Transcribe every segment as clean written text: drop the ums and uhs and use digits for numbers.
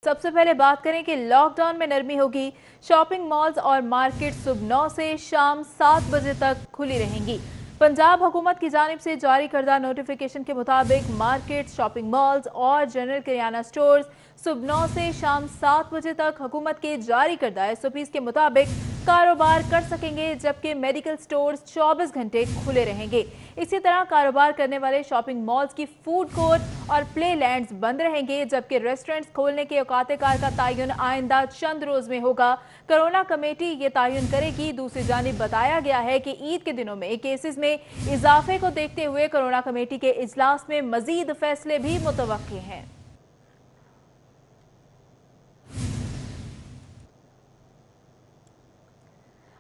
سب سے پہلے بات کریں کہ لاک ڈاؤن میں نرمی ہوگی۔ شاپنگ مالز اور مارکیٹ صبح 9 سے شام 7 بجے تک کھلی رہیں گی۔ پنجاب حکومت کی جانب سے جاری کردہ نوٹیفیکیشن کے مطابق مارکیٹ، شاپنگ مالز اور جنرل کریانہ سٹورز صبح 9 سے شام 7 بجے تک حکومت کے جاری کردہ SOPs کے مطابق کاروبار کر سکیں گے، جبکہ میڈیکل سٹورز 24 گھنٹے کھلے رہیں گے۔ اسی طرح کاروبار کرنے والے شاپنگ مالز کی فوڈ کورٹ اور پلے لینڈز بند رہیں گے، جبکہ ریسٹورنٹس کھولنے کے اوقات کار کا تعین آئندہ چند روز میں ہوگا۔ کرونا کمیٹی یہ تعین کرے گی۔ دوسری جانب بتایا گیا ہے کہ عید کے دنوں میں کیسز میں اضافے کو دیکھتے ہوئے کرونا کمیٹی کے اجلاس میں مزید فیصلے بھی متوقع ہیں۔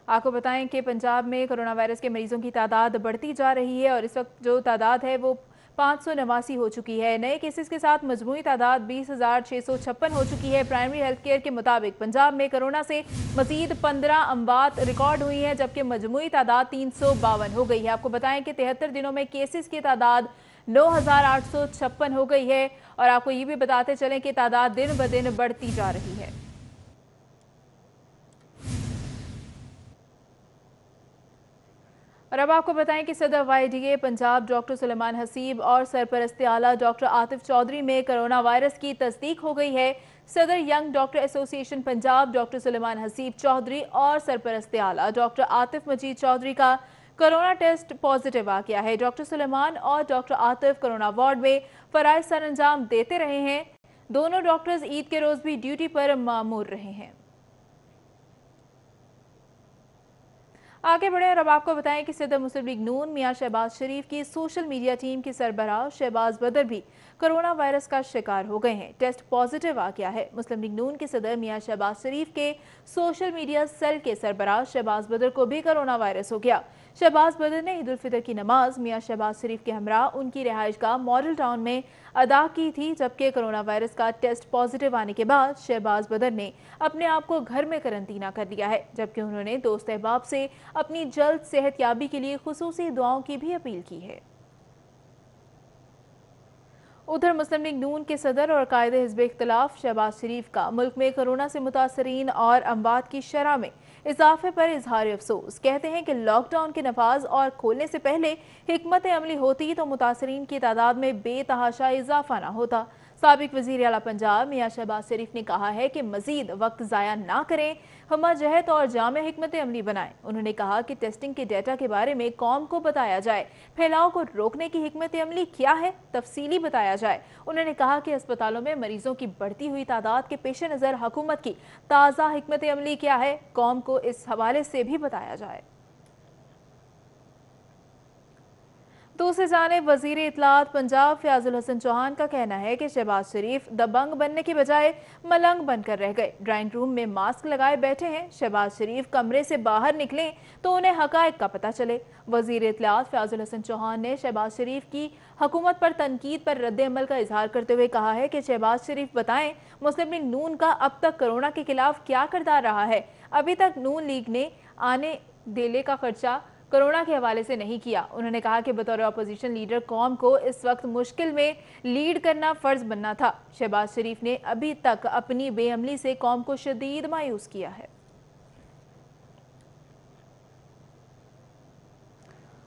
آپ کو بتائیں کہ پنجاب میں کرونا وائرس کے مریضوں کی تعداد بڑھتی جا رہی ہے اور اس وقت جو تعداد ہے وہ 589 ہو چکی ہے۔ نئے کیسز کے ساتھ مجموعی تعداد 20,656 ہو چکی ہے۔ پرائمری ہیلتھ کیئر کے مطابق پنجاب میں کرونا سے مزید 15 اموات ریکارڈ ہوئی ہیں، جبکہ مجموعی تعداد 352 ہو گئی ہے۔ آپ کو بتائیں کہ 73 دنوں میں کیسز کی تعداد 9,856 ہو گئی ہے اور آپ کو یہ بھی بتاتے چلیں کہ تعداد دن بدن بڑھتی جا رہی ہے۔ اور اب آپ کو بتائیں کہ صدر YDA پنجاب ڈاکٹر سلیمان حسیب اور سرپرست اعلیٰ ڈاکٹر عاطف چودھری میں کرونا وائرس کی تصدیق ہو گئی ہے۔ صدر ینگ ڈاکٹر ایسوسی ایشن پنجاب ڈاکٹر سلیمان حسیب چودھری اور سرپرست اعلیٰ ڈاکٹر عاطف مجید چودھری کا کرونا ٹیسٹ پازیٹیو آ گیا ہے۔ ڈاکٹر سلیمان اور ڈاکٹر عاطف کرونا وارڈ میں فرائض سر انجام دیتے رہے ہیں۔ دونوں ڈاکٹرز عید کے روز بھی ڈیوٹی پر مامور رہے ہیں۔ آگے بڑھیں اور اب آپ کو بتائیں کہ صدر مسلم لیگ نون میاں شہباز شریف کی سوشل میڈیا ٹیم کی سربراہ شہباز بدر بھی کرونا وائرس کا شکار ہو گئے ہیں۔ ٹیسٹ پازیٹیو آ گیا ہے۔ مسلم لیگ نون کے صدر میاں شہباز شریف کے سوشل میڈیا سیل کے سربراہ شہباز بدر کو بھی کرونا وائرس ہو گیا۔ شہباز بدر نے عید الفطر کی نماز میاں شہباز شریف کے ہمراہ ان کی رہائش گاہ ماڈل ٹاؤن میں ادا کی تھی، جبکہ کرونا وائرس کا ٹیسٹ پازیٹیو آنے کے بعد شہباز بدر نے اپنے آپ کو گھر میں قرنطینہ کر لیا ہے، جبکہ انہوں نے دوست احباب سے اپنی جلد صحت یابی کے لیے خصوصی دعاؤں کی بھی اپیل کی ہے۔ ادھر مسلم لیگ نون کے صدر اور قائد حزب اختلاف شہباز شریف کا ملک میں کرونا سے متاثرین اور اموات کی شرح میں اضافے پر اظہار افسوس۔ کہتے ہیں کہ لاک ڈاؤن کے نفاذ اور کھولنے سے پہلے حکمت عملی ہوتی تو متاثرین کی تعداد میں بے تحاشا اضافہ نہ ہوتا۔ سابق وزیر اعلیٰ پنجاب میاں شہباز شریف نے کہا ہے کہ مزید وقت ضائع نہ کریں، ہمہ جہت اور جامع حکمت عملی بنائیں۔ انہوں نے کہا کہ ٹیسٹنگ کے ڈیٹا کے بارے میں قوم کو بتایا جائے، پھیلاؤ کو روکنے کی حکمت عملی کیا ہے تفصیلی بتایا جائے۔ انہوں نے کہا کہ اسپتالوں میں مریضوں کی بڑھتی ہوئی تعداد کے پیش نظر حکومت کی تازہ حکمت عملی کیا ہے، قوم کو اس حوالے سے بھی بتایا جائے۔ دوسری جانب وزیر اطلاعات پنجاب فیاض الحسن چوہان کا کہنا ہے کہ شہباز شریف دبنگ بننے کی بجائے ملنگ بن کر رہ گئے، ڈرائنگ روم میں ماسک لگائے بیٹھے ہیں۔ شہباز شریف کمرے سے باہر نکلیں تو انہیں حقائق کا پتہ چلے۔ وزیر اطلاعات فیاض الحسن چوہان نے شہباز شریف کی حکومت پر تنقید پر رد عمل کا اظہار کرتے ہوئے کہا ہے کہ شہباز شریف بتائیں مسلم لیگ نون کا اب تک کرونا کے خلاف کیا کردار رہا ہے۔ ابھی تک نون لیگ نے آنے دینے کا خرچہ کرونا کے حوالے سے نہیں کیا۔ انہوں نے کہا کہ بطور اپوزیشن لیڈر قوم کو اس وقت مشکل میں لیڈ کرنا فرض بننا تھا۔ شہباز شریف نے ابھی تک اپنی بے عملی سے قوم کو شدید مایوس کیا ہے۔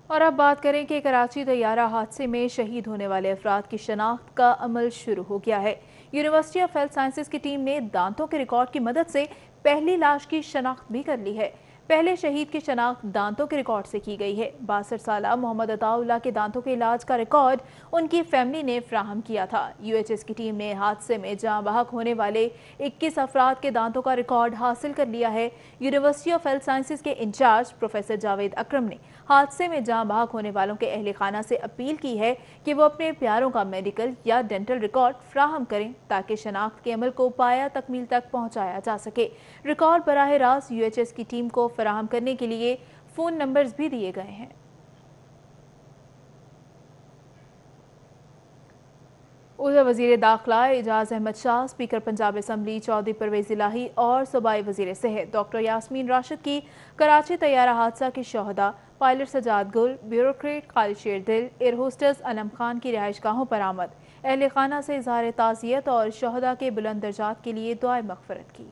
اور اب بات کریں کہ کراچی طیارہ حادثے میں شہید ہونے والے افراد کی شناخت کا عمل شروع ہو گیا ہے۔ یونیورسٹی آف ہیلتھ سائنسز کی ٹیم نے دانتوں کے ریکارڈ کی مدد سے پہلی لاش کی شناخت بھی کر لی ہے۔ پہلے شہید کی شناخت دانتوں کے ریکارڈ سے کی گئی ہے۔ 62 سالہ محمد عطا اللہ کے دانتوں کے علاج کا ریکارڈ ان کی فیملی نے فراہم کیا تھا۔ UHS کی ٹیم نے حادثے میں جاں بحق ہونے والے 21 افراد کے دانتوں کا ریکارڈ حاصل کر لیا ہے۔ یونیورسٹی آف ہیلتھ سائنسز کے انچارج پروفیسر جاوید اکرم نے حادثے میں جاں بحق ہونے والوں کے اہل خانہ سے اپیل کی ہے کہ وہ اپنے پیاروں کا میڈیکل یا ڈینٹل ریکارڈ فراہم کریں تاکہ شناخت کے عمل کو پایہ تکمیل تک پہنچایا جا سکے۔ ریکارڈ براہ راست UHS کی ٹیم کو فراہم کرنے کے لیے فون نمبرز بھی دیے گئے ہیں۔ ادھر وزیر داخلہ اعجاز احمد شاہ، اسپیکر پنجاب اسمبلی چودھری پرویز الہی اور صوبائی وزیر صحت ڈاکٹر یاسمین راشد کی کراچی طیارہ حادثہ کے شہداء پائلٹ سجاد گل، بیوروکریٹ خالد شیردل، ایئر ہوسٹس علم خان کی رہائش گاہوں پر آمد۔ اہل خانہ سے اظہار تعزیت اور شہداء کے بلند درجات کے لیے دعائے مغفرت کی۔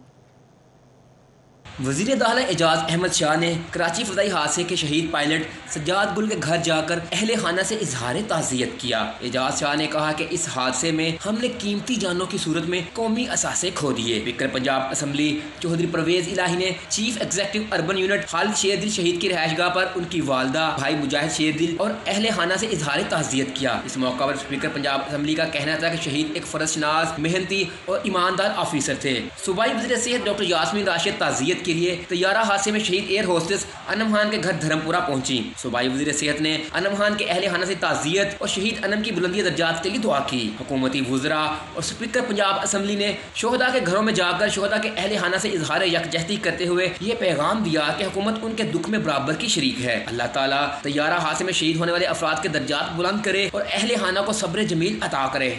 وزیر داخلہ اعجاز احمد شاہ نے کراچی فضائی حادثے کے شہید پائلٹ سجاد گل کے گھر جا کر اہل خانہ سے اظہار تعزیت کیا۔ اعجاز شاہ نے کہا کہ اس حادثے میں ہم نے قیمتی جانوں کی صورت میں قومی اثاثے کھو دیے۔ اسپیکر پنجاب اسمبلی چودھری پرویز الہی نے چیف ایگزیکٹو اربن یونٹ خالد شیردل شہید کی رہائش گاہ پر ان کی والدہ بھائی مجاہد شیردل اور اہل خانہ سے اظہار تعزیت کیا۔ اس موقع پر اسپیکر پنجاب اسمبلی کا کہنا تھا کہ شہید ایک فرض شناس، محنتی اور ایماندار آفیسر تھے۔ صوبائی وزیر صحت ڈاکٹر یاسمین راشد تعزیت کے لیے طیارہ حادثے میں شہید ایئر ہوسٹس انم خان کے گھر دھرم پورہ پہنچی۔ صوبائی وزیر صحت نے انم خان کے اہل خانہ سے تعزیت اور شہید انم کی بلندی درجات کے لیے دعا کی۔ حکومتی وزراء اور اسپیکر پنجاب اسمبلی نے شہداء کے گھروں میں جا کر شہداء کے اہل خانہ سے اظہار یکجہتی کرتے ہوئے یہ پیغام دیا کہ حکومت ان کے دکھ میں برابر کی شریک ہے۔ اللہ تعالیٰ طیارہ حادثے میں شہید ہونے والے افراد کے درجات بلند کرے اور اہل خانہ کو صبر جمیل عطا کرے۔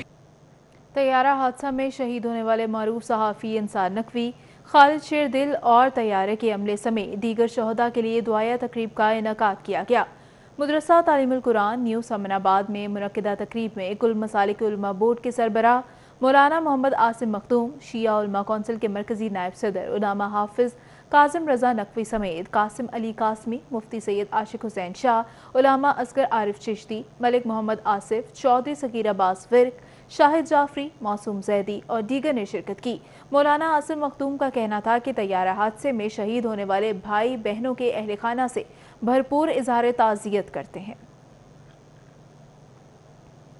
طیارہ حادثہ میں شہید ہونے والے معروف صحافی انصار نقوی، خالد شیردل اور طیارے کے عملے سمیت دیگر شہداء کے لیے دعائیہ تقریب کا انعقاد کیا گیا۔ مدرسہ تعلیم القرآن نیو امن آباد میں منعقدہ تقریب میں کل مسالک علماء بورڈ کے سربراہ مولانا محمد عاصم مختوم، شیعہ علماء کونسل کے مرکزی نائب صدر علامہ حافظ کاظم رضا نقوی سمیت قاسم علی قاسمی، مفتی سید عاشق حسین شاہ، علامہ اصغر عارف چشتی، ملک محمد آصف، چودھری سکیر عباس ورک، شاہد جعفری، معصوم زیدی اور دیگر نے شرکت کی۔ مولانا عاصم مختوم کا کہنا تھا کہ طیارہ حادثے میں شہید ہونے والے بھائی بہنوں کے اہل خانہ سے بھرپور اظہار تعزیت کرتے ہیں۔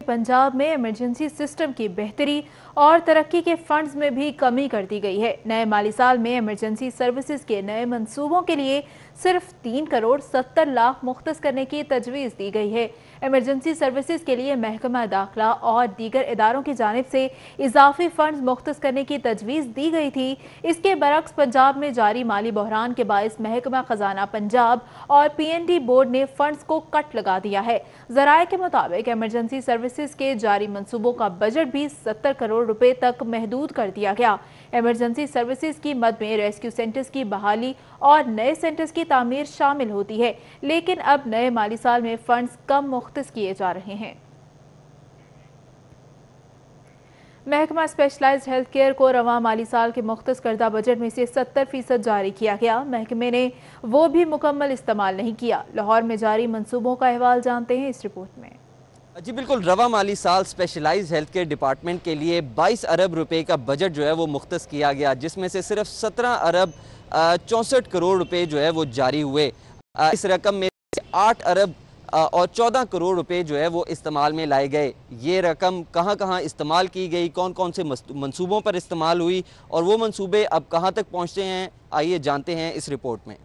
پنجاب میں ایمرجنسی سسٹم کی بہتری اور ترقی کے فنڈز میں بھی کمی کر دی گئی ہے۔ نئے مالی سال میں ایمرجنسی سروسز کے نئے منصوبوں کے لیے صرف 3 کروڑ 70 لاکھ مختص کرنے کی تجویز دی گئی ہے۔ ایمرجنسی سروسز کے لیے محکمہ داخلہ اور دیگر اداروں کی جانب سے اضافی فنڈز مختص کرنے کی تجویز دی گئی تھی۔ اس کے برعکس پنجاب میں جاری مالی بحران کے باعث محکمہ خزانہ پنجاب اور PND بورڈ نے فنڈز کو کٹ لگا دیا ہے۔ ذرائع کے مطابق ایمرجنسی سروسز کے جاری منصوبوں کا بجٹ بھی 70 کروڑ روپے تک محدود کر دیا گیا۔ ایمرجنسی سروسز کی مد میں ریسکیو سینٹرز کی بحالی اور نئے سینٹرز کی تعمیر شامل ہوتی ہے، لیکن اب نئے مالی سال میں فنڈز کم مختص کیے جا رہے ہیں۔ محکمہ اسپیشلائزڈ ہیلتھ کیئر کو رواں مالی سال کے مختص کردہ بجٹ میں سے 70% جاری کیا گیا۔ محکمے نے وہ بھی مکمل استعمال نہیں کیا۔ لاہور میں جاری منصوبوں کا احوال جانتے ہیں اس رپورٹ میں۔ جی بالکل، رواں مالی سال اسپیشلائز ہیلتھ کیئر ڈپارٹمنٹ کے لیے 22 ارب روپے کا بجٹ جو ہے وہ مختص کیا گیا، جس میں سے صرف 17 ارب 64 کروڑ روپے جو ہے وہ جاری ہوئے۔ اس رقم میں سے 8 ارب اور 14 کروڑ روپے جو ہے وہ استعمال میں لائے گئے۔ یہ رقم کہاں کہاں استعمال کی گئی، کون کون سے منصوبوں پر استعمال ہوئی اور وہ منصوبے اب کہاں تک پہنچتے ہیں، آئیے جانتے ہیں اس رپورٹ میں۔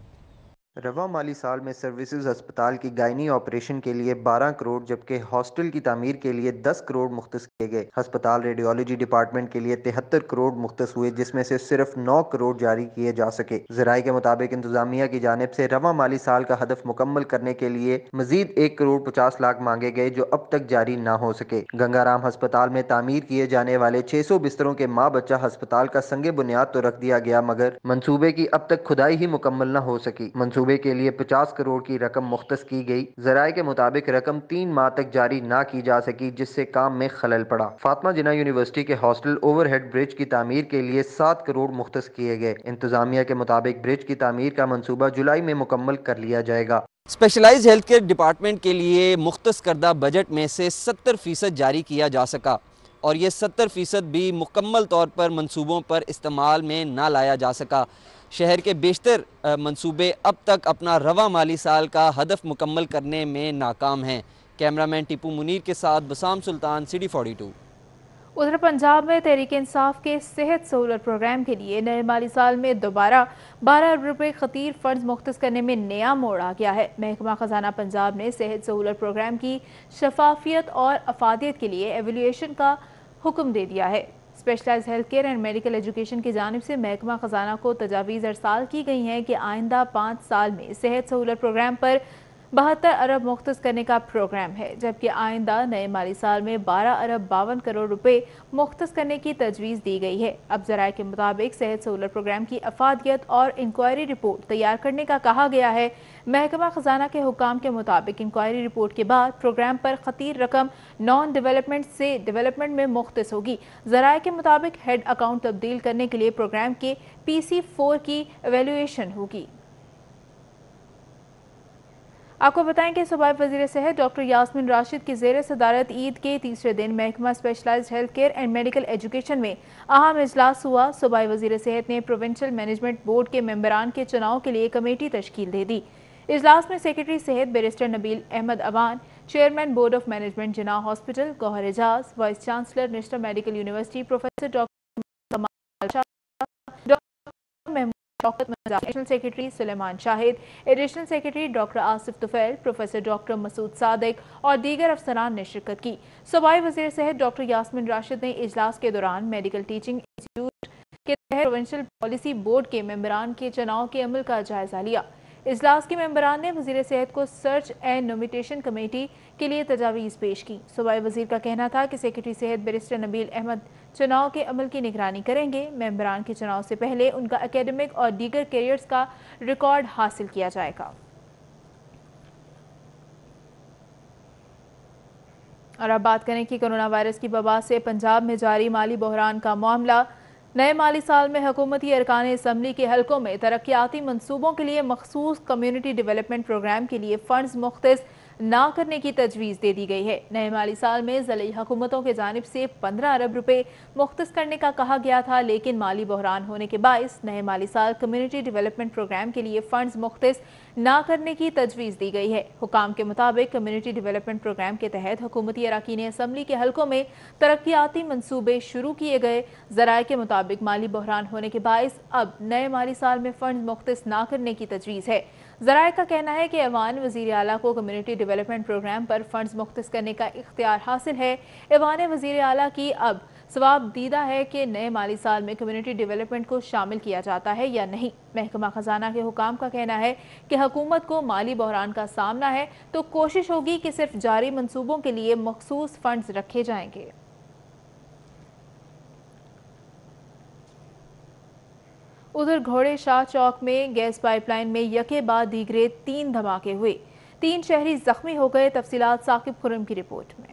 رواں مالی سال میں سروسز ہسپتال کی گائنی آپریشن کے لیے 12 کروڑ جبکہ ہاسٹل کی تعمیر کے لیے 10 کروڑ مختص کیے گئے۔ ہسپتال ریڈیولوجی ڈپارٹمنٹ کے لیے 73 کروڑ مختص ہوئے، جس میں سے صرف 9 کروڑ جاری کیے جا سکے۔ ذرائع کے مطابق انتظامیہ کی جانب سے رواں مالی سال کا ہدف مکمل کرنے کے لیے مزید 1 کروڑ 50 لاکھ مانگے گئے، جو اب تک جاری نہ ہو سکے۔ گنگا رام ہسپتال میں تعمیر کیے جانے والے 600 بستروں کے ماں بچہ ہسپتال کا سنگ بنیاد تو رکھ دیا گیا، مگر منصوبے کی اب تک کھدائی ہی مکمل نہ ہو سکی۔ منصوبے کے لیے 50 کروڑ کی رقم مختص کی گئی۔ ذرائع کے مطابق رقم 3 ماہ تک جاری نہ کی جا سکی، جس سے کام میں خلل پڑا۔ فاطمہ جناح یونیورسٹی کے ہاسٹل اوور ہیڈ برج کی تعمیر کے لیے 7 کروڑ مختص کیے گئے۔ انتظامیہ کے مطابق برج کی تعمیر کا منصوبہ جولائی میں مکمل کر لیا جائے گا۔ اسپیشلائز ہیلتھ کیئر ڈپارٹمنٹ کے لیے مختص کردہ بجٹ میں سے 70% جاری کیا جا سکا، اور یہ 70% بھی مکمل طور پر منصوبوں پر استعمال میں نہ لایا جا سکا۔ شہر کے بیشتر منصوبے اب تک اپنا رواں مالی سال کا ہدف مکمل کرنے میں ناکام ہیں۔ کیمرامین ٹیپو منیر کے ساتھ بسام سلطان، City 42۔ ادھر پنجاب میں تحریک انصاف کے صحت سہولت پروگرام کے لیے نئے مالی سال میں دوبارہ 12 ارب روپے خطیر فنڈز مختص کرنے میں نیا موڑ آ گیا ہے۔ محکمہ خزانہ پنجاب نے صحت سہولت پروگرام کی شفافیت اور افادیت کے لیے ایویلیویشن کا حکم دے دیا ہے۔ Specialize health care and medical education کی جانب سے محکمہ خزانہ کو تجاویز ارسال کی گئی ہیں کہ آئندہ 5 سال میں صحت سہولت پروگرام پر 72 अरब मुख्तस करने का प्रोग्राम है, जबकि आइंदा नए माली साल में 12 अरब 52 करोड़ रुपए मुख्तस करने की तजवीज़ दी गई है। अब ज़राए के मुताबिक सेहत सहूलत प्रोग्राम की अफादियत और इंक्वायरी रिपोर्ट तैयार करने का कहा गया है। महकमा खजाना के हुकाम के मुताबिक इंक्वायरी रिपोर्ट के बाद प्रोग्राम पर खतीर रकम नॉन डेवलपमेंट से डेवलपमेंट में मुख्तस होगी। ज़राए के मुताबिक हेड अकाउंट तब्दील करने के लिए प्रोग्राम के PC4 की एवेल्यूएशन होगी। आपको बताएं कि सूबाई वज़ीर सेहत डॉक्टर यास्मीन राशिद की ज़ेर सदारत ईद के तीसरे दिन महकमा specialized health care and medical education में अहम इजलास हुआ। सूबाई वज़ीर सेहत ने प्रोविंशियल मैनेजमेंट बोर्ड के मेंबरान के चुनाव के लिए कमेटी तश्कील दे दी। इजलास में सेक्रेटरी सेहत barrister Nabeel Ahmad Awan, chairman board of management Jinnah hospital Gohar Ejaz, vice chancellor national medical university professor doctor additional secretary Sulaiman Shahid, additional secretary doctor Asif Tufail, professor doctor Masood Sadiq और दीगर अफसरान ने शिरकत की। सूबाई वज़ीर सेहत डॉक्टर यास्मीन राशिद ने इजलास के दौरान मेडिकल टीचिंग इंस्टीट्यूट के तहत प्रोविंशियल पॉलिसी बोर्ड के मेंबरान के चुनाव के अमल का जायजा लिया। इजलास के मेंबरान ने वज़ीर सेहत को सर्च एंड नोमिनेशन कमेटी के लिए तजावीज़ पेश की। सूबाई वज़ीर का कहना था कि सेक्रेटरी सेहत बैरिस्टर नबील अहमद चुनाव के अमल की निगरानी करेंगे। मेंबरान के चुनाव से पहले उनका एकेडमिक और दीगर कैरियर्स का रिकॉर्ड हासिल किया जाएगा। और अब बात करें कि कोरोना वायरस की वबा से पंजाब में जारी माली बहरान का मामला। नए माली साल में हुकूमती अरकान असम्बली के हलकों में तरक्याती मनसूबों के लिए मखसूस कम्यूनिटी डेवलपमेंट प्रोग्राम के लिए फंड्स मुख्तस ना करने की तजवीज़ दे दी गई है। नए माली साल में ज़िली हुकूमतों के जानिब से 15 अरब रुपए मुख्तस करने का कहा गया था, लेकिन माली बहरान होने के बायस नए माली साल कम्यूनिटी डेवलपमेंट प्रोग्राम के लिए फंड्स मुख्तस ना करने की तजवीज़ दी गई है। हुकाम के मुताबिक कम्यूनिटी डेवलपमेंट प्रोग्राम के तहत हुकूमती अरकान असम्बली के हलकों में तरक्याती मनसूबे शुरू किए गए। ज़राए के मुताबिक माली बहरान होने के बायस अब नए माली साल में फंड मुख्तस ना करने की तजवीज़ है। ज़राए का कहना है कि ऐवान वज़ीर आला को कम्यूनिटी डेवलपमेंट प्रोग्राम पर फंड्स मुख्तस करने का इख्तियार हासिल है। ऐवान वज़ीर आला की अब सवाब दीदा है कि नए माली साल में कम्यूनिटी डेवलपमेंट को शामिल किया जाता है या नहीं। महकमा खजाना के हुकाम का कहना है कि हुकूमत को माली बहरान का सामना है तो कोशिश होगी कि सिर्फ जारी मनसूबों के लिए मखसूस फंड्स रखे जाएंगे। उधर घोड़े शाह चौक में गैस पाइपलाइन में यके बाद दीगरे 3 धमाके हुए, 3 शहरी जख्मी हो गए। तफसीलात साकिब खुर्रम की रिपोर्ट में।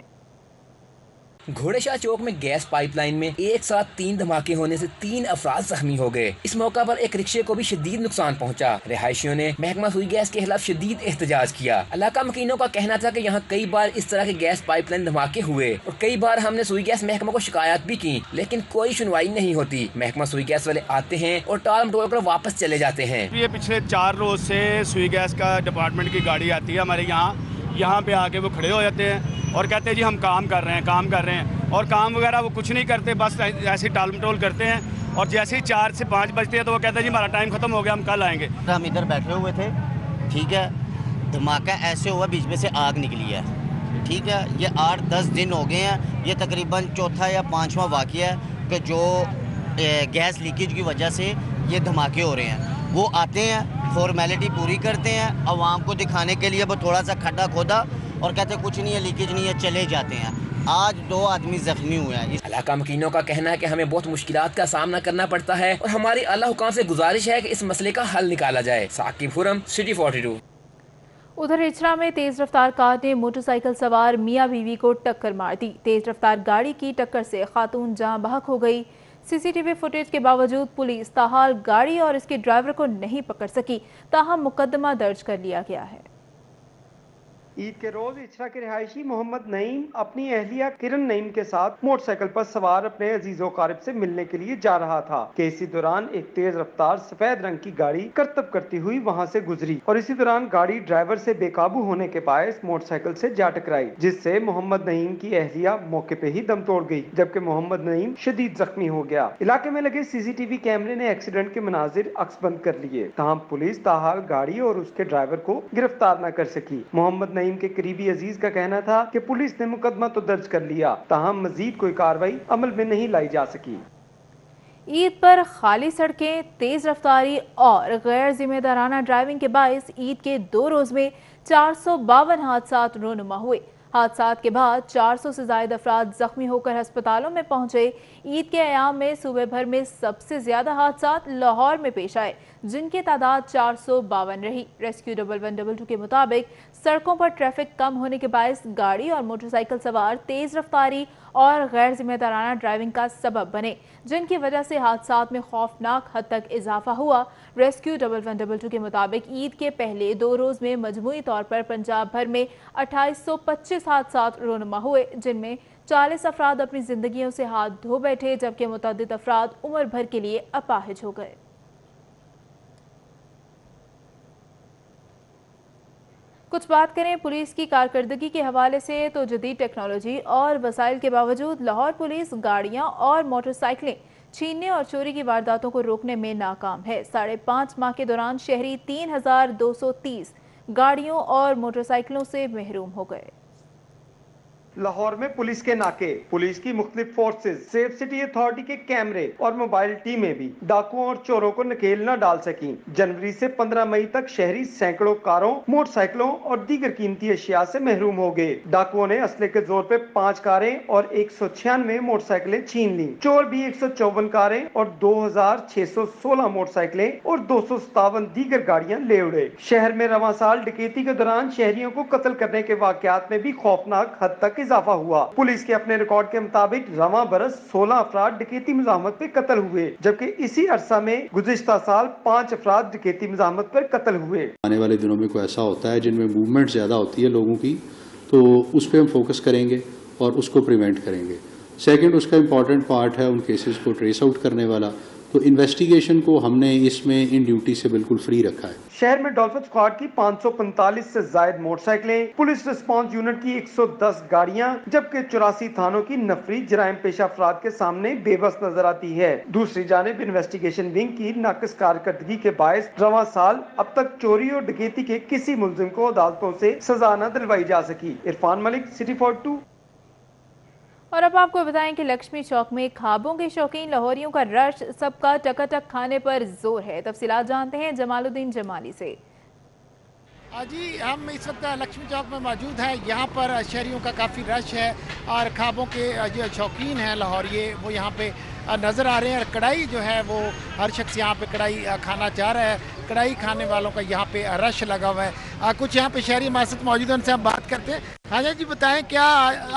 घोड़े शाह चौक में गैस पाइपलाइन में एक साथ 3 धमाके होने से 3 अफराद जख्मी हो गए। इस मौका पर एक रिक्शे को भी शदीद नुकसान पहुंचा। रिहायशियों ने महकमा सुई गैस के खिलाफ शदीद एहतजाज किया। इलाका मकीनों का कहना था कि यहाँ कई बार इस तरह के गैस पाइपलाइन धमाके हुए और कई बार हमने सुई गैस महकमा को शिकायत भी की, लेकिन कोई सुनवाई नहीं होती। महकमा सुई गैस वाले आते हैं और टाल मटोल कर वापस चले जाते हैं। ये पिछले 4 रोज से सुई गैस का डिपार्टमेंट की गाड़ी आती है हमारे यहाँ पे आके वो खड़े हो जाते हैं और कहते हैं जी हम काम कर रहे हैं और काम वगैरह वो कुछ नहीं करते, बस ऐसे टाल मटोल करते हैं। और जैसे ही 4 से 5 बजते हैं तो वो कहते हैं जी हमारा टाइम खत्म हो गया, हम कल आएंगे। हम इधर बैठे हुए थे, ठीक है, धमाका ऐसे हुआ बीच में से आग निकली है, ठीक है। ये 8-10 दिन हो गए हैं, ये तकरीबन चौथा या 5वां वाक़या है कि जो गैस लीकेज की वजह से ये धमाके हो रहे हैं। वो आते हैं, फॉर्मेलिटी पूरी करते हैं, आवाम को दिखाने के लिए वो थोड़ा सा खड्डा खोदा और कहते कुछ नहीं है, लीकेज नहीं है, चले जाते हैं। आज 2 आदमी जख्मी हुए हैं। इलाका मकीनों का कहना है कि हमें बहुत मुश्किलात का सामना करना पड़ता है और हमारी आला हुकाम से गुजारिश है कि इस मसले का हल निकाला जाए। साकिब खुर्रम, सिटी 42। उधर हिजरा में तेज रफ्तार कार ने मोटरसाइकिल सवार मियां बीवी को टक्कर मार दी। तेज रफ्तार गाड़ी की टक्कर से खातून जहां बहक हो गई। सीसीटीवी फुटेज के बावजूद पुलिस ताहाल गाड़ी और इसके ड्राइवर को नहीं पकड़ सकी, ताहम मुकदमा दर्ज कर लिया गया है। ईद के रोज इचरा के रिहायशी मोहम्मद नईम अपनी अहलिया किरण नईम के साथ मोटरसाइकिल पर सवार अपने अजीजो कारिब से मिलने के लिए जा रहा था कि इसी दौरान एक तेज रफ्तार सफेद रंग की गाड़ी करतब करती हुई वहां से गुजरी और इसी दौरान गाड़ी ड्राइवर से बेकाबू होने के बायस मोटरसाइकिल से जा टकराई, जिससे मोहम्मद नईम की अहलिया मौके पे ही दम तोड़ गई, जबकि मोहम्मद नईम शदीद जख्मी हो गया। इलाके में लगे सीसीटीवी कैमरे ने एक्सीडेंट के मनाजिर अक्सबंद कर लिए, ताहम पुलिस ताहाल गाड़ी और उसके ड्राइवर को गिरफ्तार न कर सकी। मोहम्मद नईम के करीबी अजीज का कहना था कि पुलिस ने मुकदमा तो दर्ज कर लिया, ताहम मजीद कोई कार्रवाई अमल में नहीं लाई जा सकी। عید پر خالی سڑکیں، تیز رفتاری اور غیر ذمہ دارانہ ڈرائیونگ کے باعث عید کے 2 روز میں 452 حادثات رونما ہوئے۔ حادثات کے بعد 400 سے زائد افراد زخمی ہو کر ہسپتالوں میں پہنچے۔ عید کے ایام میں صوبے بھر میں سب سے زیادہ حادثات لاہور میں پیش آئے، جن کی تعداد 452 رہی۔ ریسکیو 1112 کے مطابق سڑکوں پر ٹریفک کم ہونے کے باعث گاڑی اور موٹر سائیکل سوار تیز رفتاری اور غیر ذمہ دارانہ ڈرائیونگ کا سبب بنے، جن کی وجہ سے حادثات میں خوفناک حد تک اضافہ ہوا۔ ریسکیو 1112 کے مطابق عید کے پہلے 2 روز میں مجموعی طور پر پنجاب بھر میں 2825 حادثات رونما ہوئے، جن میں 40 افراد اپنی زندگیوں سے ہاتھ دھو بیٹھے، جبکہ متعدد افراد عمر بھر کے لیے اپاہج ہو گئے۔ کچھ بات کریں پولیس کی کارکردگی کے حوالے سے تو جدید ٹیکنالوجی اور وسائل کے باوجود لاہور پولیس گاڑیاں اور موٹر سائیکلیں چھیننے اور چوری کی وارداتوں کو روکنے میں ناکام ہے۔ 5.5 ماہ کے دوران شہری 3230 گاڑیوں اور موٹر سائیکلوں سے محروم ہو گئے۔ لاہور میں پولیس کے ناکے، پولیس کی مختلف فورسز، سیف سٹی اتھارٹی کے کیمرے اور موبائل ٹیمیں بھی ڈاکوؤں اور چوروں کو نکیل نہ ڈال سکیں۔ جنوری سے 15 مئی تک شہری سینکڑوں کاروں، موٹر سائیکلوں اور دیگر قیمتی اشیاء سے محروم ہو گئے۔ ڈاکوؤں نے اسلحے کے زور پہ 5 کاریں اور 196 موٹر سائیکلیں چھین لیں۔ چور بھی 154 کاریں اور 2616 موٹر سائیکلیں اور 257 دیگر گاڑیاں لے اڑے۔ شہر میں رواں سال ڈکیتی کے دوران شہریوں کو قتل کرنے کے واقعات میں بھی خوفناک حد تک اضافہ ہوا۔ پولیس کے اپنے ریکارڈ کے مطابق رواں برس 16 افراد ڈکیتی مزاحمت پہ قتل ہوئے، جبکہ اسی عرصہ میں گزشتہ سال 5 افراد ڈکیتی مزاحمت پر قتل ہوئے۔ آنے والے دنوں میں کوئی ایسا ہوتا ہے جن میں موومنٹ زیادہ ہوتی ہے لوگوں کی، تو اس پہ ہم فوکس کریں گے اور اس کو پریونٹ کریں گے۔ سیکنڈ، اس کا امپورٹنٹ پارٹ ہے ان کیسز کو ٹریس آؤٹ کرنے والا، تو انویسٹیگیشن کو ہم نے اس میں ان ڈیوٹی سے بالکل فری رکھا ہے۔ شہر میں ڈولفن اسکواڈ کی 545 سے زائد موٹر سائیکلیں، پولیس رسپانس یونٹ کی 110 گاڑیاں، جبکہ 84 تھانوں کی نفری جرائم پیشہ افراد کے سامنے بے بس نظر آتی ہے۔ دوسری جانب انویسٹیگیشن ونگ کی ناقص کارکردگی کے باعث رواں سال اب تک چوری اور ڈکیتی کے کسی ملزم کو عدالتوں سے سزا نہ دلوائی جا سکی۔ عرفان ملک، سٹی 42۔ اور اب آپ کو بتائیں کہ لکشمی چوک میں خوابوں کے شوقین لاہوریوں کا رش سب کا ٹکاٹک کھانے پر زور ہے۔ تفصیلات جانتے ہیں جمال الدین جمالی سے۔ جی، ہم اس وقت لکشمی چوک میں موجود ہیں۔ یہاں پر شہریوں کا کافی رش ہے اور خوابوں کے جو شوقین ہیں لاہوریے وہ یہاں پہ نظر آ رہے ہیں۔ اور کڑھائی جو ہے وہ ہر شخص یہاں پہ کڑھائی کھانا چاہ رہا ہے۔ کڑھائی کھانے والوں کا یہاں پہ رش لگا ہوا ہے۔ کچھ یہاں پہ شہری ہمارے ساتھ موجود ہیں، ان سے ہم بات کرتے ہیں۔ ہاں جی، بتائیں کیا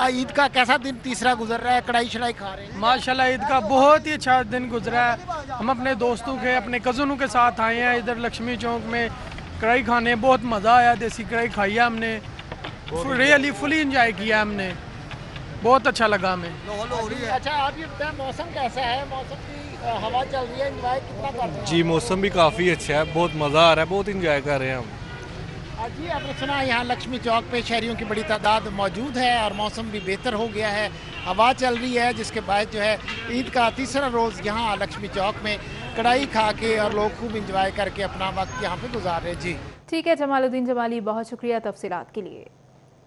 عید کا کیسا دن تیسرا گزر رہا ہے؟ کڑھائی شڑائی کھا رہے ہیں؟ ماشاءاللہ عید کا بہت ہی اچھا دن گزرا ہے۔ ہم اپنے دوستوں کے، اپنے کزنوں کے ساتھ آئے ہیں ادھر لکشمی چوک میں کڑھائی کھانے۔ بہت مزہ آیا، دیسی کڑھائی کھائی ہے ہم نے، ریئلی فلی انجوائے کیا ہم نے، بہت اچھا لگا ہمیں۔ اچھا، آپ یہ بتائیں موسم کیسا ہے؟ موسم کی ہوا چل رہی ہے، انجوائے کتنا کر رہے ہیں؟ جی، موسم بھی کافی اچھا ہے، بہت مزہ آ رہا ہے، بہت انجوائے کر رہے ہیں ہم۔ جی، آپ نے سنا یہاں لکشمی چوک پہ شہریوں کی بڑی تعداد موجود ہے اور موسم بھی بہتر ہو گیا ہے، ہوا چل رہی ہے، جس کے باعث جو ہے عید کا تیسرا روز یہاں لکشمی چوک میں کڑھائی کھا کے اور لوگ خوب انجوائے کر کے اپنا وقت یہاں پہ گزار رہے ہیں۔ جی ٹھیک ہے جمال الدین جمالی، بہت شکریہ تفصیلات کے لیے۔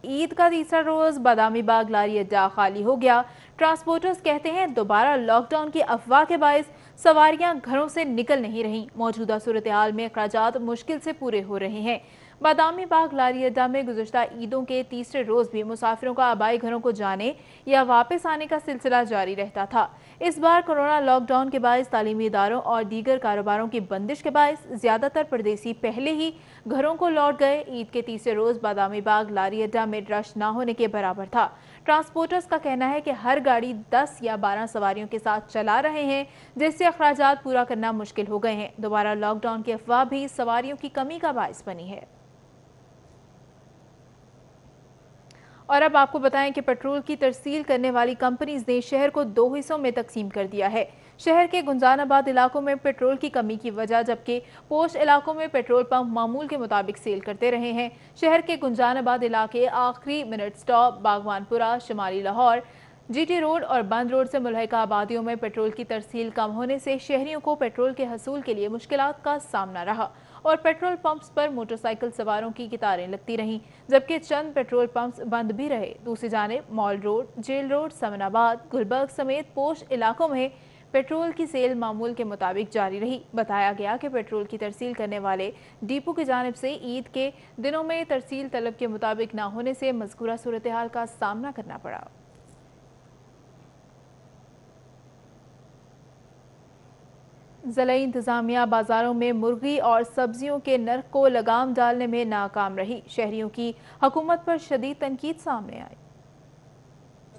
عید کا تیسرا روز بادامی باغ لاری اڈا خالی ہو گیا۔ ٹرانسپورٹرز کہتے ہیں دوبارہ لاک ڈاؤن کی افواہ کے باعث سواریاں گھروں سے نکل نہیں رہیں۔ موجودہ صورتحال میں اخراجات مشکل سے پورے ہو رہے ہیں۔ بادامی باغ لاری اڈا میں گزشتہ عیدوں کے تیسرے روز بھی مسافروں کا آبائی گھروں کو جانے یا واپس آنے کا سلسلہ جاری رہتا تھا۔ اس بار کورونا لاک ڈاؤن کے باعث تعلیمی اداروں اور دیگر کاروباروں کی بندش کے باعث زیادہ تر پردیسی پہلے ہی گھروں کو لوٹ گئے۔ عید کے تیسرے روز بادامی باغ لاری اڈا میں رش نہ ہونے کے برابر تھا۔ ٹرانسپورٹرز کا کہنا ہے کہ ہر گاڑی 10 یا 12 سواریوں کے ساتھ چلا رہے ہیں، جس سے اخراجات پورا کرنا مشکل ہو گئے ہیں۔ دوبارہ لاک ڈاؤن کی افواہ بھی سواریوں کی کمی کا باعث بنی ہے۔ اور اب آپ کو بتائیں کہ پیٹرول کی ترسیل کرنے والی کمپنیز نے شہر کو 2 حصوں میں تقسیم کر دیا ہے۔ شہر کے گنجان آباد علاقوں میں پیٹرول کی کمی کی وجہ، جبکہ پوش علاقوں میں پیٹرول پمپ معمول کے مطابق سیل کرتے رہے ہیں۔ شہر کے گنجان آباد علاقے آخری منٹ سٹاپ، باغوان پورہ، شمالی لاہور، جی ٹی روڈ اور بند روڈ سے ملحقہ آبادیوں میں پیٹرول کی ترسیل کم ہونے سے شہریوں کو پیٹرول کے حصول کے لیے مشکلات کا سامنا رہا اور پیٹرول پمپس پر موٹر سائیکل سواروں کی قطاریں لگتی رہیں، جبکہ چند پیٹرول پمپس بند بھی رہے۔ دوسری جانب مال روڈ، جیل روڈ، سمن آباد، گلبرگ سمیت پوش علاقوں میں पेट्रोल की सेल मामूल के मुताबिक जारी रही। बताया गया कि पेट्रोल की तरसील करने वाले डिपो की जानिब से ईद के दिनों में तरसील तलब के मुताबिक न होने से मज़कूरा सूरत हाल का सामना करना पड़ा। ज़िला इंतज़ामिया बाज़ारों में मुर्गी और सब्जियों के नर्ख को लगाम डालने में नाकाम रही। शहरियों की हुकूमत पर शदीद तनकीद सामने आई।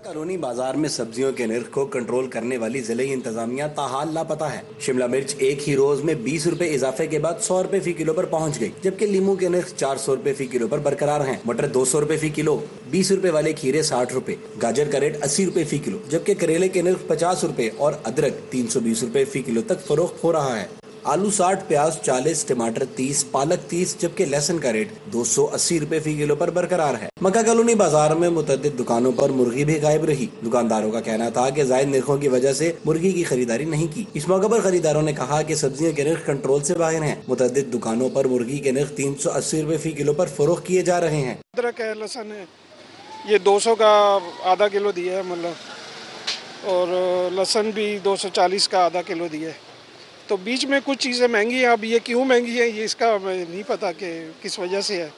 कॉलोनी बाजार में सब्जियों के नर्ख को कंट्रोल करने वाली जिले इंतजामिया ताहाल लापता है। शिमला मिर्च एक ही रोज में 20 रुपए इजाफे के बाद 100 रुपए फी किलो पर पहुंच गई, जबकि लीमू के नर्ख 400 रुपए फी किलो पर बरकरार हैं। मटर 200 रुपए फी किलो, 20 रुपए वाले खीरे 60 रुपए, गाजर का रेट 80 रुपए फी किलो, जबकि करेले के नर्ख 50 रुपए और अदरक 320 रुपए फी किलो तक फरोख्त हो रहा है। आलू 60, प्याज 40, टमाटर 30, पालक 30, जबकि लहसुन का रेट 280 रुपए फी किलो पर बरकरार है। मक्का कॉलोनी बाजार में मुतअद्दिद दुकानों पर मुर्गी भी गायब रही। दुकानदारों का कहना था कि जायद नरखों की वजह से मुर्गी की खरीदारी नहीं की। इस मौके पर खरीदारों ने कहा कि सब्जियों के नर्ख कंट्रोल से बाहर हैं। मुतअद्दिद दुकानों पर मुर्गी के नर्ख 380 रुपए फी किलो पर फरोख्त किए जा रहे हैं। अदरक है, लहसुन है, ये 200 का आधा किलो दिया है मतलब, और लहसुन भी 240 का आधा किलो दिया है। तो बीच में कुछ चीज़ें महंगी हैं। अब ये क्यों महंगी है ये इसका नहीं पता कि किस वजह से है।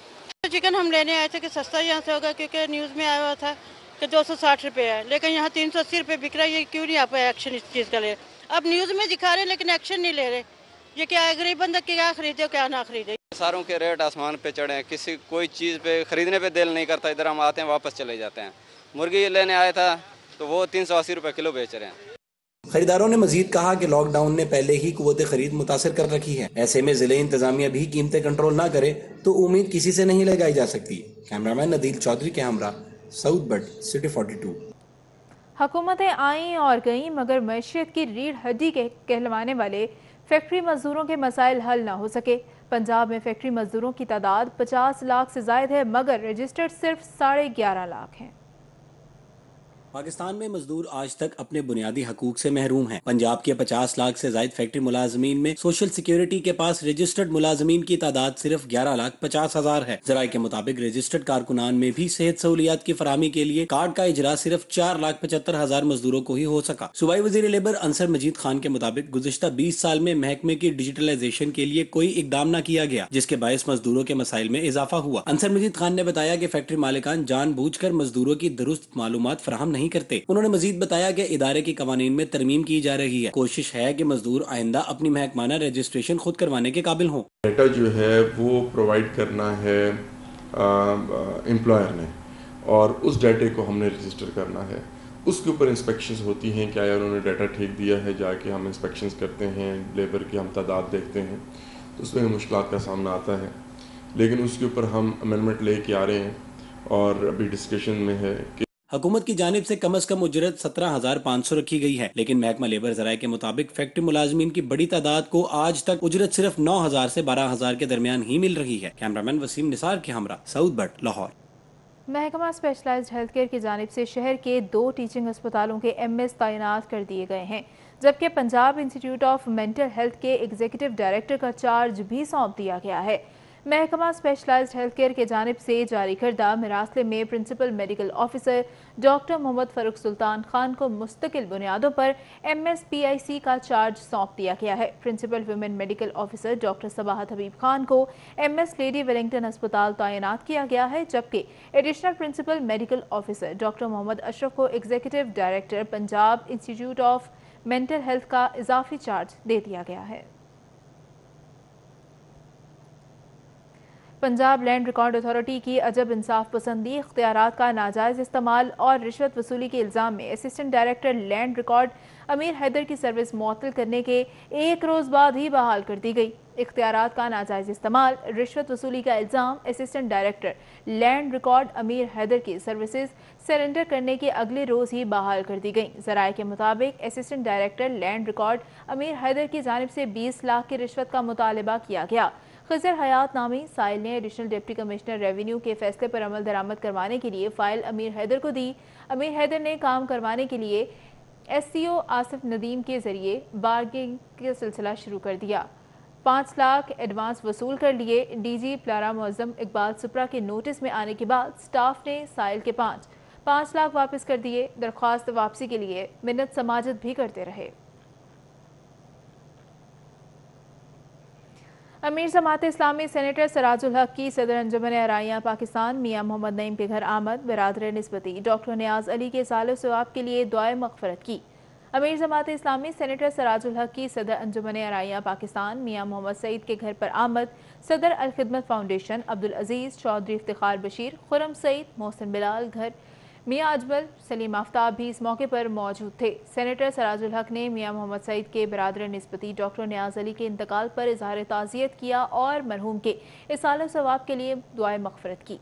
चिकन हम लेने आए थे कि सस्ता यहाँ से होगा, क्योंकि न्यूज़ में आया हुआ था कि 260 रुपये है, लेकिन यहाँ 380 रुपये बिक रहा है। ये क्यों नहीं आप एक्शन इस चीज़ का ले? अब न्यूज़ में दिखा रहे हैं लेकिन एक्शन नहीं ले रहे। ये क्या है, गरीब बंदा क्या खरीदे क्या ना खरीदे। सारों के रेट आसमान पे चढ़े हैं, किसी कोई चीज़ पे खरीदने पे दिल नहीं करता। इधर हम आते हैं वापस चले जाते हैं। मुर्गी लेने आया था तो वो 380 रुपये किलो बेच रहे हैं। खरीदारों ने मजीद कहा कि लॉकडाउन ने पहले ही कुव्वत खरीद मुतासर कर रखी है। ऐसे में जिले इंतजामिया भी कीमतें कंट्रोल ना करे तो उम्मीद किसी से नहीं लगाई जा सकती। कैमरामैन नदील चौधरी के हमरा, साउथ बट, सिटी 42। हुकूमतें आईं और गईं मगर मैशियत की रीढ़ हड्डी के कहलवाने वाले फैक्ट्री मजदूरों के मसाइल हल ना हो सके। पंजाब में फैक्ट्री मजदूरों की तादाद 50 लाख से जायद है, मगर रजिस्टर्ड सिर्फ 11.5 लाख हैं। पाकिस्तान में मजदूर आज तक अपने बुनियादी हकूक से महरूम हैं। पंजाब के 50 लाख से जायद फैक्ट्री मुलाजमीन में सोशल सिक्योरिटी के पास रजिस्टर्ड मुलाजमीन की तादाद सिर्फ 11,50,000 है। ज़राए के मुताबिक रजिस्टर्ड कारकुनान में भी सेहत सहूलियात की फराहमी के लिए कार्ड का इजरा सिर्फ 4,75,000 मजदूरों को ही हो सका। सूबाई वजीर लेबर अंसर मजीद खान के मुताबिक गुज़िश्ता 20 साल में महकमे की डिजिटलाइजेशन के लिए कोई इकदाम न किया गया, जिसके बायस मजदूरों के मसाइल में इजाफा हुआ। अंसर मजीद खान ने बताया कि फैक्ट्री मालिकान जानबूझकर मजदूरों की दुरुस्त मालूमात फराहम नहीं करते। उन्होंने मजीद बताया कि इदारे की कवानीन में तरमीम की जा रही है। कोशिश है कि मजदूर आइंदा अपनी महकमाना रजिस्ट्रेशन खुद करवाने के काबिल हों। डेटा जो है वो प्रोवाइड करना है एम्प्लॉयर ने, और उस डाटे को हमने रजिस्टर करना है। उसके ऊपर इंस्पेक्शंस होती हैं, क्या उन्होंने डाटा ठीक दिया है। जाके हम इंस्पेक्शंस करते हैं, लेबर की हम तादाद देखते हैं, तो उसमें मुश्किलात का सामना आता है। लेकिन उसके ऊपर हम अमेंडमेंट लेके आ रहे हैं और अभी डिस्कशन में है कि हुकूमत की जानिब से कम अज कम उजरत 17,500 रखी गई है, लेकिन महकमा लेबर ज़राए के मुताबिक फैक्ट्री मुलाजमीन की बड़ी तादाद को आज तक उजरत सिर्फ 9,000 से 12,000 के दरमियान ही मिल रही है। कैमरामैन वसीम निसार के हमरा, साउथ बट, लाहौर। महकमा स्पेशलाइज्ड हेल्थ केयर की जानिब से शहर के 2 टीचिंग अस्पतालों के MS तैनात कर दिए गए हैं, जबकि Punjab institute of mental health के एग्जीक्यूटिव डायरेक्टर का चार्ज भी सौंप दिया गया है। महकमा स्पेशलाइज्ड हेल्थ केयर के जानिब से जारी करदा मरासले में principal medical officer doctor Mohammad Farooq Sultan Khan को मुस्तकिल बुनियादों पर MSPIC का चार्ज सौंप दिया गया है। Principal women medical officer doctor Sabahat Habib Khan को MS लेडी वेलिंगटन अस्पताल तैनात किया गया है, जबकि additional principal medical officer doctor Mohammad Ashraf को executive director Punjab institute of mental health का इजाफी चार्ज दे दिया गया है। पंजाब लैंड रिकॉर्ड अथॉरिटी की अजब इंसाफ पसंदी, इख्तियारात का नाजायज़ इस्तेमाल और रिश्वत वसूली के इल्ज़ाम में असिस्टेंट डायरेक्टर लैंड रिकॉर्ड अमीर हैदर की सर्विस मुअत्तल करने के 1 रोज़ बाद ही बहाल कर दी गई। इख्तियारात का नाजायज़ इस्तेमाल, रिश्वत वसूली का इल्ज़ाम, असिस्टेंट डायरेक्टर लैंड रिकॉर्ड अमीर हैदर की सर्विसेज सरेंडर करने के अगले रोज़ ही बहाल कर दी गई। ज़राए के मुताबिक असिस्टेंट डायरेक्टर लैंड रिकॉर्ड अमीर हैदर की जानिब से 20 लाख की रिश्वत का मुतालबा किया गया। खिज़र हयात नामी साइल ने एडिशनल डिप्टी कमिश्नर रेवेन्यू के फैसले पर अमल दरामद करवाने के लिए फ़ाइल अमीर हैदर को दी। अमीर हैदर ने काम करवाने के लिए SCO आसिफ नदीम के ज़रिए बार्गेनिंग का सिलसिला शुरू कर दिया। 5 लाख एडवांस वसूल कर लिए। DG प्लारा मुअज़्ज़म इकबाल सुप्रा के नोटिस में आने के बाद स्टाफ ने साइल के 5 लाख वापस कर दिए। दरख्वास्त वापसी के लिए मिन्नत समाजत भी करते रहे। अमीर जमात इस्लामी सेनेटर सराजुल हक की सदर अंजुमन अराइयाँ पाकिस्तान मियाँ मोहम्मद नईम के घर आमद। बरादर निस्बती डॉक्टर नियाज अली के सालो सवाब के लिए दुआए मग़फ़िरत की। अमीर जमात इस्लामी सेनेटर सराजुल हक की सदर अंजुमन अराइयाँ पाकिस्तान मियाँ मोहम्मद सईद के घर पर आमद। सदर अल खिदमत फाउंडेशन अब्दुल अजीज़ चौधरी इफ्तिखार बशीर खुरम सईद मोहसिन बिलाल घर मियाँ अजमल सलीम आफ्ताब भी इस मौके पर मौजूद थे। सेनेटर सराजुल हक ने मियाँ मोहम्मद सईद के बरादर निस्बती डॉक्टर नियाज अली के इंतकाल पर इजहार ताज़ियत किया और मरहूम के इसाले सवाब के लिए दुआए मग़फ़िरत की।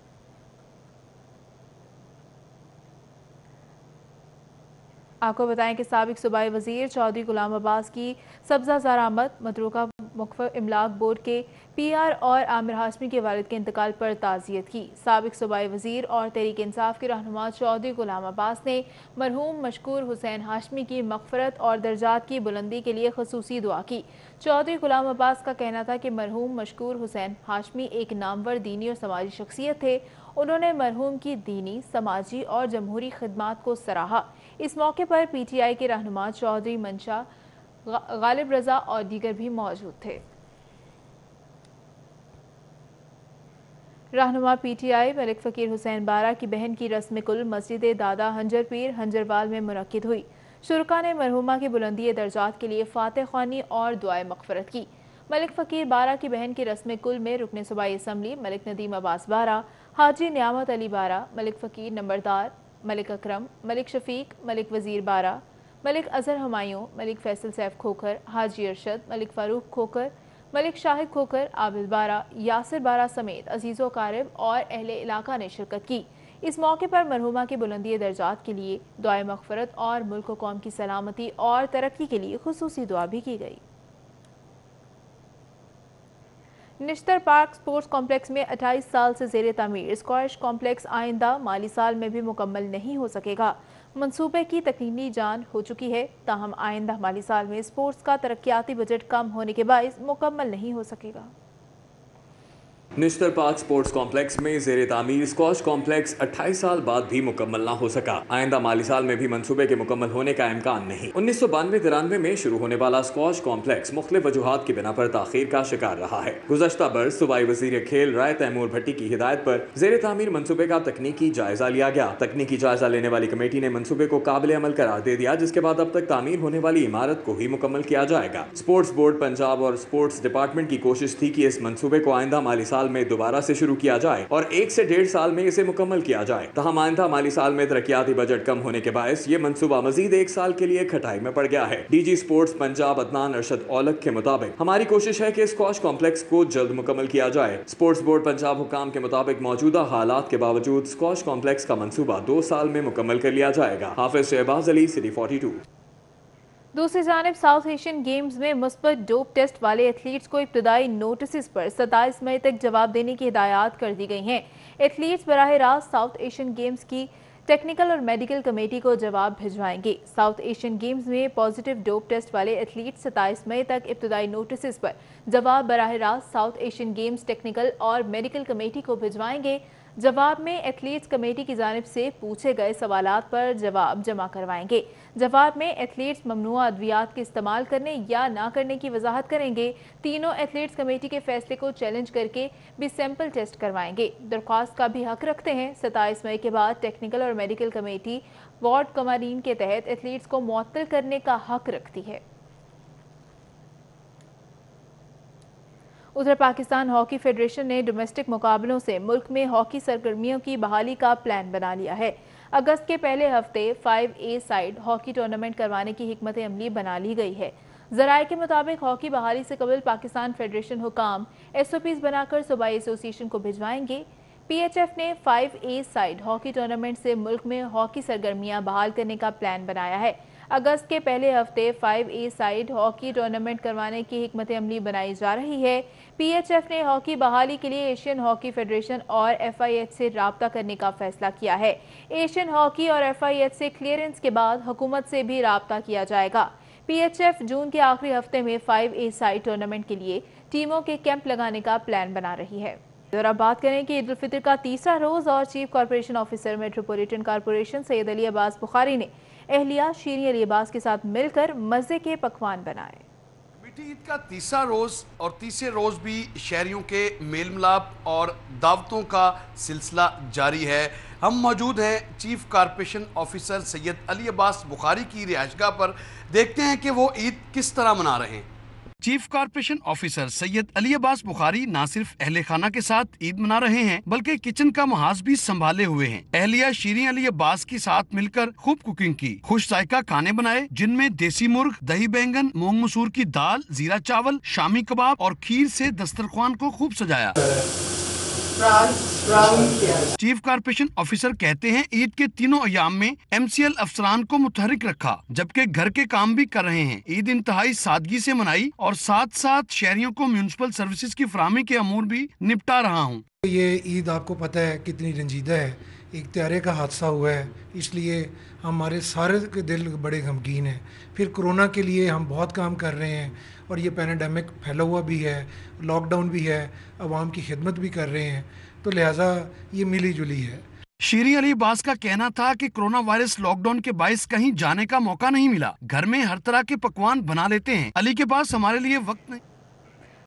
आपको बताएं कि साबिक सूबाई वज़ीर चौधरी गुलाम अब्बास की सब्ज़ा ज़ार आमद। मतरूका मुख्फ़ इमलाक बोर्ड के PR और आमिर हाशमी के वालिद के इंतकाल पर ताज़ियत की। साबिक सूबाई वज़ीर और तहरीक इंसाफ के रहनुमा चौधरी गुलाम अब्बास ने मरहूम मशकूर हुसैन हाशमी की मग़फ़िरत और दर्जात की बुलंदी के लिए ख़ुसूसी दुआ की। चौधरी गुलाम अब्बास का कहना था कि मरहूम मशकूर हुसैन हाशमी एक नामवर दीनी और समाजी शख्सियत थे। उन्होंने मरहूम की दीनी, समाजी और जमहूरी खिदमात को सराहा। इस मौके पर PTI के रहनुमा चौधरी मंशा, गालिब रजा और दीगर भी मौजूद थे। रहनुमा PTI मलिक फ़कीर हुसैन बारा की बहन की रस्म कुल मस्जिद दादा हंजर पीर हंजरवाल में मुनक्किद हुई। शुरका ने मरहुमा की बुलंदी दर्जात के लिए फातह ख्वानी और दुआए मग़फ़िरत की। मलिक फ़कीर बारा की बहन की रस्म कुल में रुकन सूबाई असम्बली मलिक नदीम अब्बास बारा, हाजी नियामत अली बारा, मलिक फ़कीर नंबरदार, मलिक अकरम, मलिक शफीक, मलिक वज़ीर बारा, मलिक अज़हर हुमायूं, मलिक फैसल सैफ खोखर, हाजी अरशद, मलिक फ़ारूक खोखर, मलिक शाहिद खोखर, आबिद बारा, यासिर बारा समेत अजीज़ो कारब और अहले इलाका ने शिरकत की। इस मौके पर मरहुमा की बुलंदी दर्जात के लिए दुआए मग़फ़िरत और मुल्क व कौम की सलामती और तरक्की के लिए ख़ुसूसी दुआ भी की गई। निश्तर पार्क स्पोर्ट्स कॉम्प्लेक्स में 28 साल से ज़ेर तामीर स्क्वैश कॉम्प्लेक्स आइंदा माली साल में भी मुकम्मल नहीं हो सकेगा। मंसूबे की तकनीकी जांच हो चुकी है, ताहम आइंदा माली साल में स्पोर्ट्स का तरक्याती बजट कम होने के बायस मुकम्मल नहीं हो सकेगा। निश्तर पार्क स्पोर्ट्स कॉम्प्लेक्स में ज़ेर तामीर स्क्वैश कॉम्प्लेक्स 28 साल बाद भी मुकम्मल ना हो सका। आइंदा माली साल में भी मंसूबे के मुकम्मल होने का इम्कान नहीं। 1992-93 में शुरू होने वाला स्क्वैश कॉम्प्लेक्स मुख्तलिफ वजूहात की बिना पर ताखीर का शिकार रहा है। गुज़श्ता बरस सूबाई वज़ीर खेल राय तैमूर भट्टी की हिदायत पर ज़ेर तामीर मंसूबे का तकनीकी जायजा लिया गया। तकनीकी जायजा लेने वाली कमेटी ने मंसूबे को काबिल अमल करार दे दिया, जिसके बाद अब तक तामीर होने वाली इमारत को ही मुकम्मल किया जाएगा। स्पोर्ट्स बोर्ड पंजाब और स्पोर्ट्स डिपार्टमेंट की कोशिश थी कि इस मंसूबे को आइंदा माली साल में दोबारा से शुरू किया जाए और 1 से 1.5 साल में इसे मुकम्मल किया जाए। तहम आइंदा माली साल में तरक्याती बजट कम होने के बायस ये मंसूबा मजीद 1 साल के लिए खटाई में पड़ गया है। DG स्पोर्ट्स पंजाब अदनान अरशद औलख के मुताबिक हमारी कोशिश है कि स्क्वैश कॉम्प्लेक्स को जल्द मुकम्मल किया जाए। स्पोर्ट्स बोर्ड पंजाब हुकाम के मुताबिक मौजूदा हालात के बावजूद स्क्वैश कॉम्प्लेक्स का मंसूबा 2 साल में मुकम्मल कर लिया जाएगा। हाफिज शहबाज अली, सिटी 42। दूसरी जानिब साउथ एशियन गेम्स में मुस्बत डोप टेस्ट वाले एथलीट्स को इब्तदाई नोटिस पर 27 मई तक जवाब देने की हिदायत कर दी गई हैं। एथलीट्स बराह रास्त साउथ एशियन गेम्स की टेक्निकल और मेडिकल कमेटी को जवाब भिजवाएंगे। साउथ एशियन गेम्स में पॉजिटिव डोप टेस्ट वाले एथलीट्स 27 मई तक इब्तदाई नोटिस पर जवाब बराह रास्त साउथ एशियन गेम्स टेक्निकल और मेडिकल कमेटी को भिजवाएंगे। जवाब में एथलीट्स कमेटी की जानिब से पूछे गए सवालात पर जवाब जमा करवाएंगे। जवाब में एथलीट्स ममनुआ अद्वियात के इस्तेमाल करने या ना करने की वजाहत करेंगे। तीनों एथलीट्स कमेटी के फैसले को चैलेंज करके भी सैंपल टेस्ट करवाएंगे। दरख्वास्त का भी हक रखते हैं। 27 मई के बाद टेक्निकल और मेडिकल कमेटी वार्ड कवानीन के तहत एथलीट्स को मुअत्तल करने का हक रखती है। उधर पाकिस्तान हॉकी फेडरेशन ने डोमेस्टिक मुकाबलों से मुल्क में हॉकी सरगर्मियों की बहाली का प्लान बना लिया है। अगस्त के पहले हफ्ते 5A साइड हॉकी टूर्नामेंट करवाने की हिकमत अमली बना ली गई है। ज़राए के मुताबिक हॉकी बहाली से कबल पाकिस्तान फेडरेशन हुकाम SOPs बनाकर सूबाई एसोसिएशन को भिजवाएंगे। PHF ने 5A साइड हॉकी टूर्नामेंट से मुल्क में हॉकी सरगर्मियां बहाल करने का प्लान बनाया है। अगस्त के पहले हफ्ते 5A साइड हॉकी टूर्नामेंट करवाने की हिकमत अमली बनाई जा रही है। PHF ने हॉकी बहाली के लिए एशियन हॉकी फेडरेशन और FIH से राब्ता करने का फैसला किया है। एशियन हॉकी और FIH से क्लियरेंस के बाद हुकूमत से भी राब्ता किया जाएगा। PHF जून के आखिरी हफ्ते में 5A साइड टूर्नामेंट के लिए टीमों के कैंप लगाने का प्लान बना रही है। और अब बात करें कि ईद उल फितर का तीसरा रोज और chief corporation officer metropolitan corporation Syed Ali Abbas Bukhari ने अहलिया शीरी अली अब्बास के साथ मिलकर मज़े के पकवान बनाए। ईद का तीसरा रोज और तीसरे रोज भी शहरियों के मेल मिलाप और दावतों का सिलसिला जारी है। हम मौजूद हैं chief corporation officer Syed Ali Abbas Bukhari की रिहाइशगाह पर। देखते हैं कि वो ईद किस तरह मना रहे हैं। Chief corporation officer Syed Ali Abbas Bukhari ना सिर्फ अहले खाना के साथ ईद मना रहे हैं बल्कि किचन का महाज भी संभाले हुए हैं। अहलिया शीरीं अली अब्बास के साथ मिलकर खूब कुकिंग की, खुश जायका खाने बनाए जिनमें देसी मुर्ग, दही बैंगन, मूंग मसूर की दाल, जीरा चावल, शामी कबाब और खीर से दस्तरख्वान को खूब सजाया। चीफ कॉरपोरेशन ऑफिसर कहते हैं ईद के तीनों अयाम में MCL अफसरान को मुतहरिक रखा जबकि घर के काम भी कर रहे हैं। ईद इंतहाई सादगी से मनाई और साथ साथ शहरियों को म्यूनिसिपल सर्विसेज की फराहमी के अमूर भी निपटा रहा हूँ। ये ईद आपको पता है कितनी रंजीदा है, एक त्यारे का हादसा हुआ है, इसलिए हमारे सारे के दिल बड़े गमगीन हैं। फिर कोरोना के लिए हम बहुत काम कर रहे हैं और ये पैंडेमिक फैला हुआ भी है, लॉकडाउन भी है, आवाम की खिदमत भी कर रहे हैं, तो लिहाजा ये मिली जुली है। शीरीं अली अब्बास का कहना था कि कोरोना वायरस लॉकडाउन के बायस कहीं जाने का मौका नहीं मिला, घर में हर तरह के पकवान बना लेते हैं। अली के पास हमारे लिए वक्त नहीं।